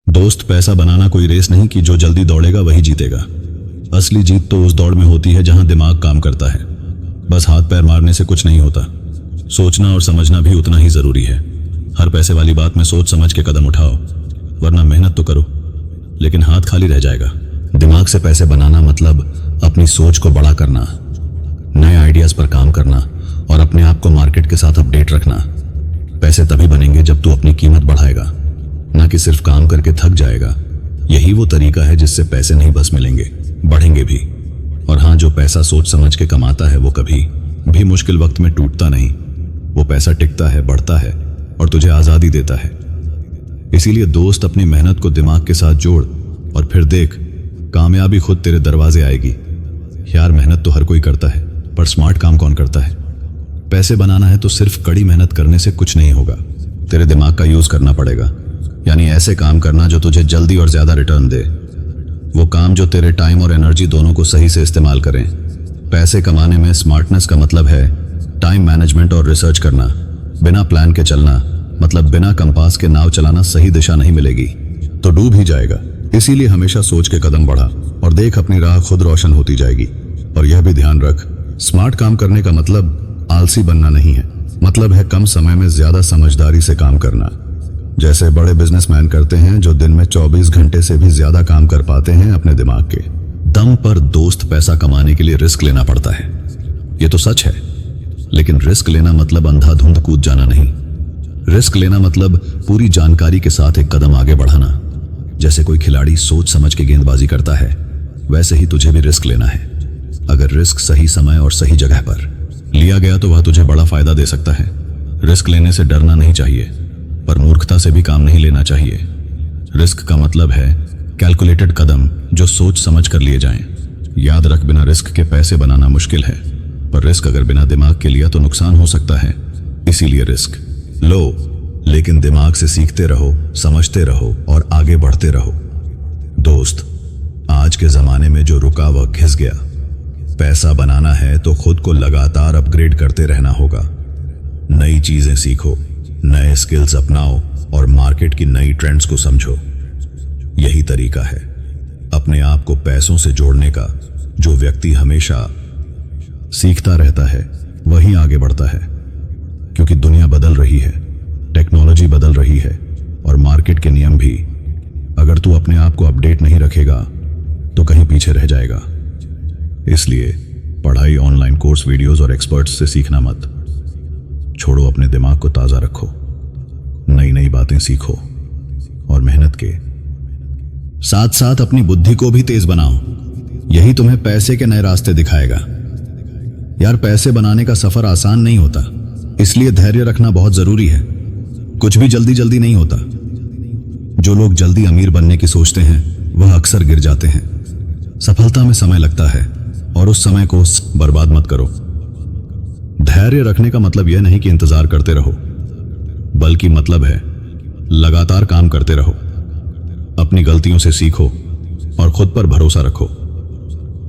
दोस्त, पैसा बनाना कोई रेस नहीं कि जो जल्दी दौड़ेगा वही जीतेगा। असली जीत तो उस दौड़ में होती है जहां दिमाग काम करता है। बस हाथ पैर मारने से कुछ नहीं होता, सोचना और समझना भी उतना ही जरूरी है। हर पैसे वाली बात में सोच समझ के कदम उठाओ, वरना मेहनत तो करो लेकिन हाथ खाली रह जाएगा। दिमाग से पैसे बनाना मतलब अपनी सोच को बड़ा करना, नए आइडियाज पर काम करना और अपने आप को मार्केट के साथ अपडेट रखना। पैसे तभी बनेंगे जब तू अपनी कीमत बढ़ाएगा, ना कि सिर्फ काम करके थक जाएगा। यही वो तरीका है जिससे पैसे नहीं बस मिलेंगे, बढ़ेंगे भी। और हाँ, जो पैसा सोच समझ के कमाता है वो कभी भी मुश्किल वक्त में टूटता नहीं। वो पैसा टिकता है, बढ़ता है और तुझे आजादी देता है। इसीलिए दोस्त, अपनी मेहनत को दिमाग के साथ जोड़ और फिर देख, कामयाबी खुद तेरे दरवाजे आएगी। यार, मेहनत तो हर कोई करता है, पर स्मार्ट काम कौन करता है? पैसे बनाना है तो सिर्फ कड़ी मेहनत करने से कुछ नहीं होगा। तेरे दिमाग का यूज करना पड़ेगा, यानी ऐसे काम करना जो तुझे जल्दी और ज्यादा रिटर्न दे। वो काम जो तेरे टाइम और एनर्जी दोनों को सही से इस्तेमाल करें। पैसे कमाने में स्मार्टनेस का मतलब है टाइम मैनेजमेंट और रिसर्च करना। बिना प्लान के चलना मतलब बिना कंपास के नाव चलाना, सही दिशा नहीं मिलेगी तो डूब ही जाएगा। इसीलिए हमेशा सोच के कदम बढ़ा और देख, अपनी राह खुद रोशन होती जाएगी। और यह भी ध्यान रख, स्मार्ट काम करने का मतलब आलसी बनना नहीं है, मतलब है कम समय में ज्यादा समझदारी से काम करना। जैसे बड़े बिजनेसमैन करते हैं जो दिन में 24 घंटे से भी ज्यादा काम कर पाते हैं अपने दिमाग के दम पर। दोस्त, पैसा कमाने के लिए रिस्क लेना पड़ता है, ये तो सच है। लेकिन रिस्क लेना मतलब अंधाधुंध कूद जाना नहीं। रिस्क लेना मतलब पूरी जानकारी के साथ एक कदम आगे बढ़ाना। जैसे कोई खिलाड़ी सोच समझ के गेंदबाजी करता है, वैसे ही तुझे भी रिस्क लेना है। अगर रिस्क सही समय और सही जगह पर लिया गया तो वह तुझे बड़ा फायदा दे सकता है। रिस्क लेने से डरना नहीं चाहिए, पर मूर्खता से भी काम नहीं लेना चाहिए। रिस्क का मतलब है कैलकुलेटेड कदम जो सोच समझ कर लिए जाएं। याद रख, बिना रिस्क के पैसे बनाना मुश्किल है, पर रिस्क अगर बिना दिमाग के लिया तो नुकसान हो सकता है। इसीलिए रिस्क लो, लेकिन दिमाग से सीखते रहो, समझते रहो और आगे बढ़ते रहो। दोस्त, आज के जमाने में जो रुका वह घिस गया। पैसा बनाना है तो खुद को लगातार अपग्रेड करते रहना होगा। नई चीजें सीखो, नए स्किल्स अपनाओ और मार्केट की नई ट्रेंड्स को समझो। यही तरीका है अपने आप को पैसों से जोड़ने का। जो व्यक्ति हमेशा सीखता रहता है वही आगे बढ़ता है, क्योंकि दुनिया बदल रही है, टेक्नोलॉजी बदल रही है और मार्केट के नियम भी। अगर तू अपने आप को अपडेट नहीं रखेगा तो कहीं पीछे रह जाएगा। इसलिए पढ़ाई, ऑनलाइन कोर्स, वीडियोस और एक्सपर्ट्स से सीखना मत छोड़ो। अपने दिमाग को ताजा रखो, नई नई बातें सीखो और मेहनत के साथ साथ अपनी बुद्धि को भी तेज बनाओ। यही तुम्हें पैसे के नए रास्ते दिखाएगा। यार, पैसे बनाने का सफर आसान नहीं होता, इसलिए धैर्य रखना बहुत जरूरी है। कुछ भी जल्दी जल्दी नहीं होता। जो लोग जल्दी अमीर बनने की सोचते हैं वह अक्सर गिर जाते हैं। सफलता में समय लगता है और उस समय को बर्बाद मत करो। धैर्य रखने का मतलब यह नहीं कि इंतजार करते रहो, बल्कि मतलब है लगातार काम करते रहो, अपनी गलतियों से सीखो और खुद पर भरोसा रखो।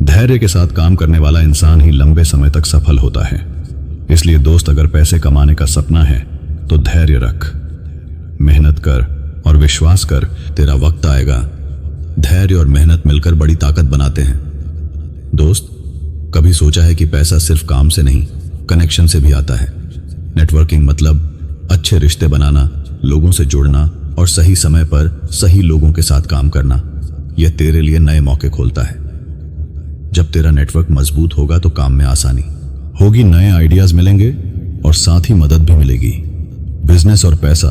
धैर्य के साथ काम करने वाला इंसान ही लंबे समय तक सफल होता है। इसलिए दोस्त, अगर पैसे कमाने का सपना है तो धैर्य रख, मेहनत कर और विश्वास कर, तेरा वक्त आएगा। धैर्य और मेहनत मिलकर बड़ी ताकत बनाते हैं। दोस्त, कभी सोचा है कि पैसा सिर्फ काम से नहीं, कनेक्शन से भी आता है। नेटवर्किंग मतलब अच्छे रिश्ते बनाना, लोगों से जुड़ना और सही समय पर सही लोगों के साथ काम करना। यह तेरे लिए नए मौके खोलता है। जब तेरा नेटवर्क मजबूत होगा तो काम में आसानी होगी, नए आइडियाज मिलेंगे और साथ ही मदद भी मिलेगी। बिजनेस और पैसा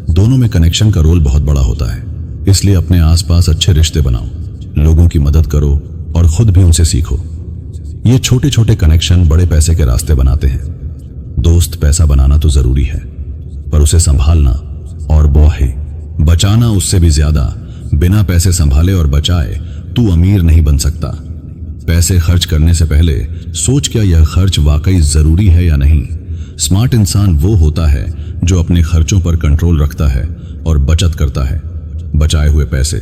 दोनों में कनेक्शन का रोल बहुत बड़ा होता है। इसलिए अपने आसपास अच्छे रिश्ते बनाओ, लोगों की मदद करो और खुद भी उनसे सीखो। ये छोटे छोटे कनेक्शन बड़े पैसे के रास्ते बनाते हैं। दोस्त, पैसा बनाना तो जरूरी है, पर उसे संभालना और बचाना उससे भी ज्यादा। बिना पैसे संभाले और बचाए तू अमीर नहीं बन सकता। पैसे खर्च करने से पहले सोच, क्या यह खर्च वाकई जरूरी है या नहीं। स्मार्ट इंसान वो होता है जो अपने खर्चों पर कंट्रोल रखता है और बचत करता है। बचाए हुए पैसे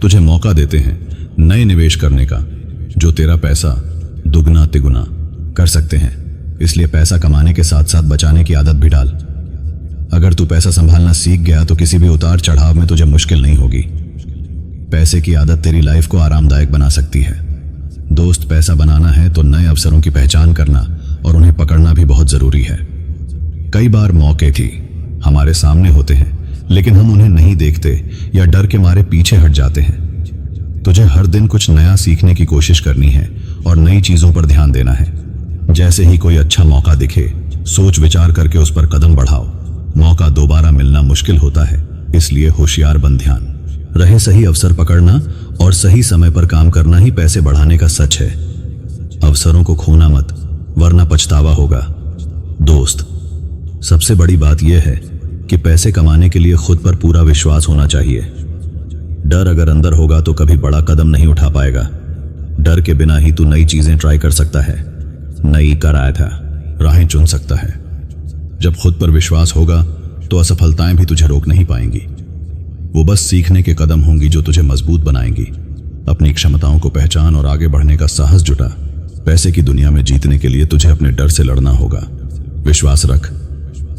तुझे मौका देते हैं नए निवेश करने का, जो तेरा पैसा दुगना तिगुना कर सकते हैं। इसलिए पैसा कमाने के साथ साथ बचाने की आदत भी डाल। अगर तू पैसा संभालना सीख गया तो किसी भी उतार चढ़ाव में तुझे मुश्किल नहीं होगी। पैसे की आदत तेरी लाइफ को आरामदायक बना सकती है। दोस्त, पैसा बनाना है तो नए अवसरों की पहचान करना और उन्हें पकड़ना भी बहुत जरूरी है। कई बार मौके भी हमारे सामने होते हैं, लेकिन हम उन्हें नहीं देखते या डर के मारे पीछे हट जाते हैं। तुझे हर दिन कुछ नया सीखने की कोशिश करनी है और नई चीजों पर ध्यान देना है। जैसे ही कोई अच्छा मौका दिखे, सोच विचार करके उस पर कदम बढ़ाओ। मौका दोबारा मिलना मुश्किल होता है, इसलिए होशियार बन ध्यान रहे। सही अवसर पकड़ना और सही समय पर काम करना ही पैसे बढ़ाने का सच है। अवसरों को खोना मत, वरना पछतावा होगा। दोस्त, सबसे बड़ी बात यह है कि पैसे कमाने के लिए खुद पर पूरा विश्वास होना चाहिए। डर अगर अंदर होगा तो कभी बड़ा कदम नहीं उठा पाएगा। डर के बिना ही तू नई चीजें ट्राई कर सकता है, नई राहें चुन सकता है। जब खुद पर विश्वास होगा तो असफलताएं भी तुझे रोक नहीं पाएंगी। वो बस सीखने के कदम होंगी जो तुझे मजबूत बनाएंगी। अपनी क्षमताओं को पहचान और आगे बढ़ने का साहस जुटा। पैसे की दुनिया में जीतने के लिए तुझे अपने डर से लड़ना होगा। विश्वास रख,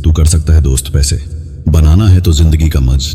तू कर सकता है दोस्त। पैसे बनाना है तो जिंदगी का मज